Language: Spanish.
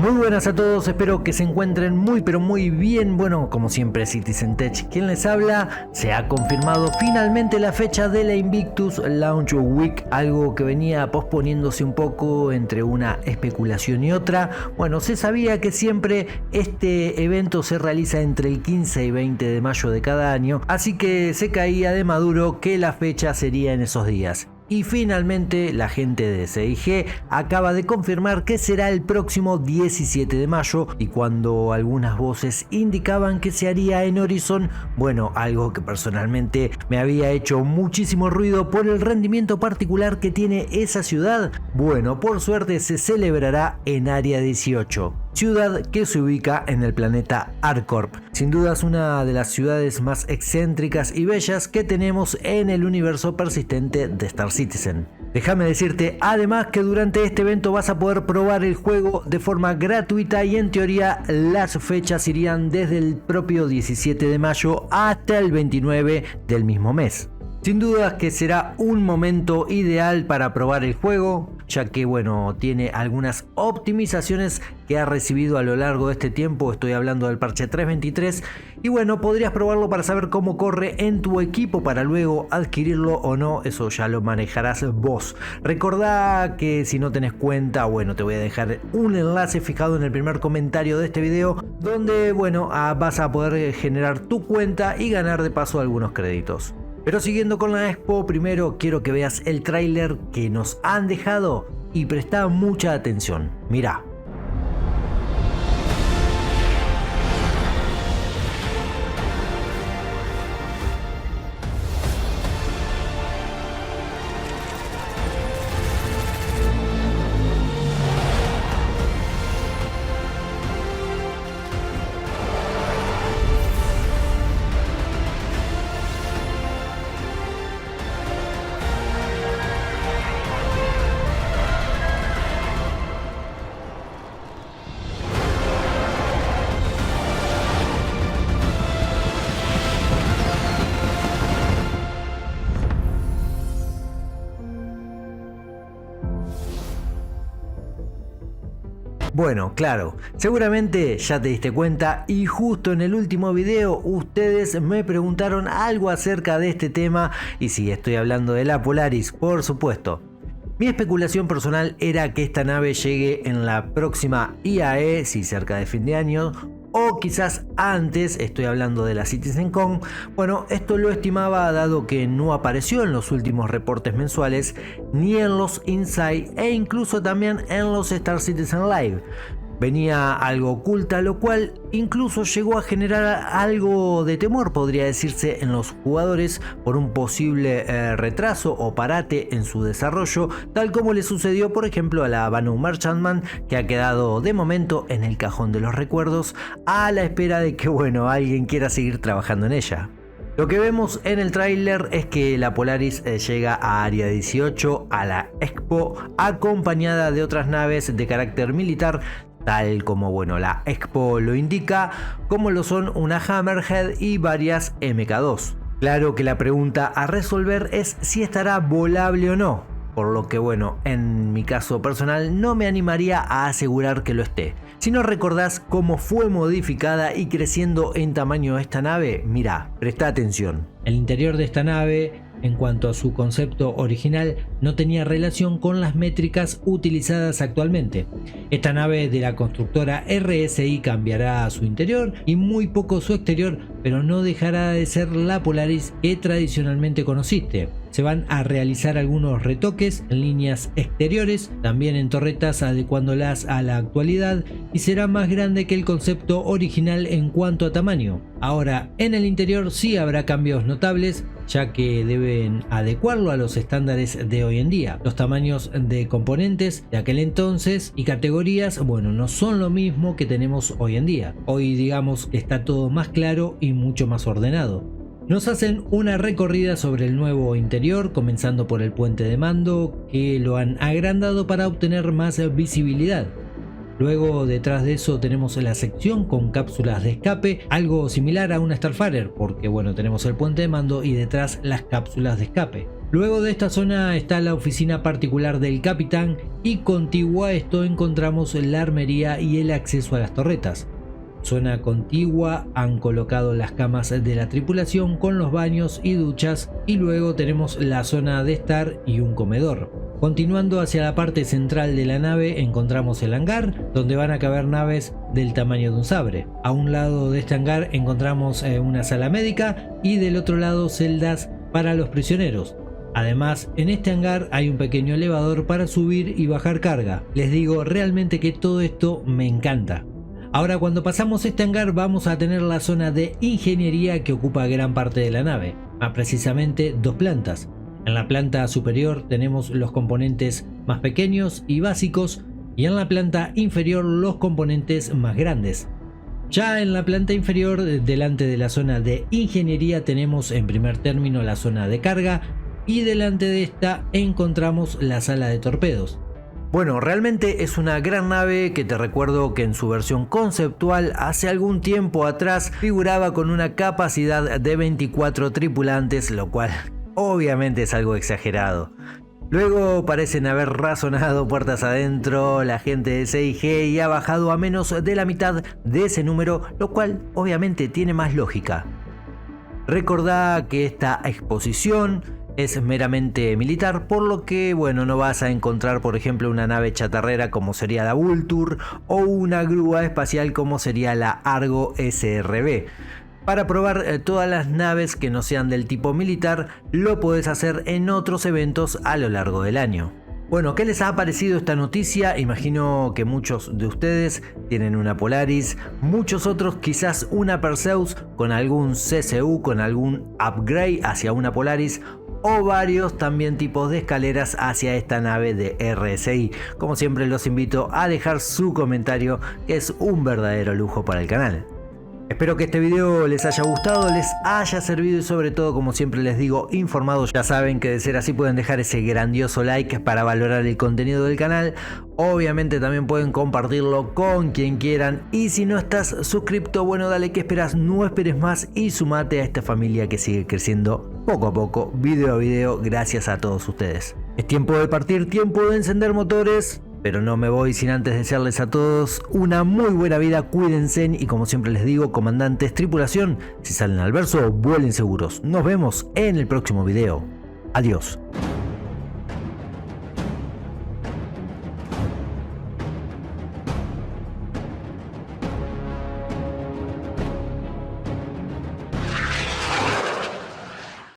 Muy buenas a todos, espero que se encuentren muy pero muy bien. Bueno, como siempre Citizen Tech quien les habla. Se ha confirmado finalmente la fecha de la Invictus Launch Week, algo que venía posponiéndose un poco entre una especulación y otra. Bueno, se sabía que siempre este evento se realiza entre el 15 y 20 de mayo de cada año, así que se caía de maduro que la fecha sería en esos días. Y finalmente la gente de SIG acaba de confirmar que será el próximo 17 de mayo, y cuando algunas voces indicaban que se haría en Horizon, bueno, algo que personalmente me había hecho muchísimo ruido por el rendimiento particular que tiene esa ciudad, bueno, por suerte se celebrará en Área 18. Ciudad que se ubica en el planeta ArcCorp. Sin duda es una de las ciudades más excéntricas y bellas que tenemos en el universo persistente de Star Citizen. Déjame decirte además que durante este evento vas a poder probar el juego de forma gratuita, y en teoría las fechas irían desde el propio 17 de mayo hasta el 29 del mismo mes. Sin duda que será un momento ideal para probar el juego, ya que bueno, tiene algunas optimizaciones que ha recibido a lo largo de este tiempo. Estoy hablando del parche 3.23, y bueno, podrías probarlo para saber cómo corre en tu equipo, para luego adquirirlo o no, eso ya lo manejarás vos. Recordá que si no tenés cuenta, bueno, te voy a dejar un enlace fijado en el primer comentario de este video, donde bueno, vas a poder generar tu cuenta y ganar de paso algunos créditos. Pero siguiendo con la expo, primero quiero que veas el tráiler que nos han dejado y presta mucha atención. Mirá. Bueno, claro, seguramente ya te diste cuenta, y justo en el último video ustedes me preguntaron algo acerca de este tema, y sí, estoy hablando de la Polaris, por supuesto. Mi especulación personal era que esta nave llegue en la próxima IAE, si cerca de fin de año, o quizás antes, estoy hablando de la CitizenCon. Bueno, esto lo estimaba dado que no apareció en los últimos reportes mensuales, ni en los Inside, e incluso también en los Star Citizen Live. Venía algo oculta, lo cual incluso llegó a generar algo de temor, podría decirse, en los jugadores por un posible retraso o parate en su desarrollo, tal como le sucedió por ejemplo a la Banu Merchantman, que ha quedado de momento en el cajón de los recuerdos a la espera de que bueno, alguien quiera seguir trabajando en ella. Lo que vemos en el tráiler es que la Polaris llega a Área 18, a la Expo, acompañada de otras naves de carácter militar, tal como bueno, la Expo lo indica, como lo son una Hammerhead y varias MK2. Claro que la pregunta a resolver es si estará volable o no, por lo que bueno, en mi caso personal no me animaría a asegurar que lo esté. Si no recordás cómo fue modificada y creciendo en tamaño esta nave, mirá, presta atención. El interior de esta nave, en cuanto a su concepto original, no tenía relación con las métricas utilizadas actualmente. Esta nave de la constructora RSI cambiará su interior y muy poco su exterior, pero no dejará de ser la Polaris que tradicionalmente conociste. Se van a realizar algunos retoques en líneas exteriores, también en torretas, adecuándolas a la actualidad, y será más grande que el concepto original en cuanto a tamaño. Ahora, en el interior sí habrá cambios notables, ya que deben adecuarlo a los estándares de hoy en día. Los tamaños de componentes de aquel entonces y categorías, bueno, no son lo mismo que tenemos hoy en día. Hoy digamos que está todo más claro y mucho más ordenado. Nos hacen una recorrida sobre el nuevo interior, comenzando por el puente de mando, que lo han agrandado para obtener más visibilidad. Luego detrás de eso tenemos la sección con cápsulas de escape, algo similar a una Starfighter, porque bueno, tenemos el puente de mando y detrás las cápsulas de escape. Luego de esta zona está la oficina particular del capitán y contigua a esto encontramos la armería y el acceso a las torretas. Zona contigua han colocado las camas de la tripulación con los baños y duchas, y luego tenemos la zona de estar y un comedor. Continuando hacia la parte central de la nave encontramos el hangar, donde van a caber naves del tamaño de un sabre. A un lado de este hangar encontramos una sala médica y del otro lado celdas para los prisioneros. Además, en este hangar hay un pequeño elevador para subir y bajar carga. Les digo realmente que todo esto me encanta. Ahora, cuando pasamos este hangar vamos a tener la zona de ingeniería que ocupa gran parte de la nave, más precisamente 2 plantas. En la planta superior tenemos los componentes más pequeños y básicos, y en la planta inferior los componentes más grandes. Ya en la planta inferior, delante de la zona de ingeniería, tenemos en primer término la zona de carga, y delante de esta encontramos la sala de torpedos. Bueno, realmente es una gran nave que te recuerdo que en su versión conceptual hace algún tiempo atrás figuraba con una capacidad de 24 tripulantes, lo cual obviamente es algo exagerado. Luego parecen haber razonado puertas adentro la gente de CIG y ha bajado a menos de la mitad de ese número, lo cual obviamente tiene más lógica. Recordá que esta exposición es meramente militar, por lo que bueno, no vas a encontrar por ejemplo una nave chatarrera como sería la Vulture o una grúa espacial como sería la Argo SRB. Para probar todas las naves que no sean del tipo militar lo podés hacer en otros eventos a lo largo del año. Bueno, ¿qué les ha parecido esta noticia? Imagino que muchos de ustedes tienen una Polaris, muchos otros quizás una Perseus con algún CCU, con algún upgrade hacia una Polaris, o varios también tipos de escaleras hacia esta nave de RSI. Como siempre los invito a dejar su comentario, que es un verdadero lujo para el canal. Espero que este video les haya gustado, les haya servido y sobre todo, como siempre les digo, informados. Ya saben que de ser así pueden dejar ese grandioso like para valorar el contenido del canal. Obviamente también pueden compartirlo con quien quieran. Y si no estás suscripto, bueno, dale, que esperas, no esperes más y sumate a esta familia que sigue creciendo poco a poco, video a video, gracias a todos ustedes. Es tiempo de partir, tiempo de encender motores. Pero no me voy sin antes desearles a todos una muy buena vida, cuídense y como siempre les digo, comandantes, tripulación, si salen al verso, vuelen seguros. Nos vemos en el próximo video. Adiós.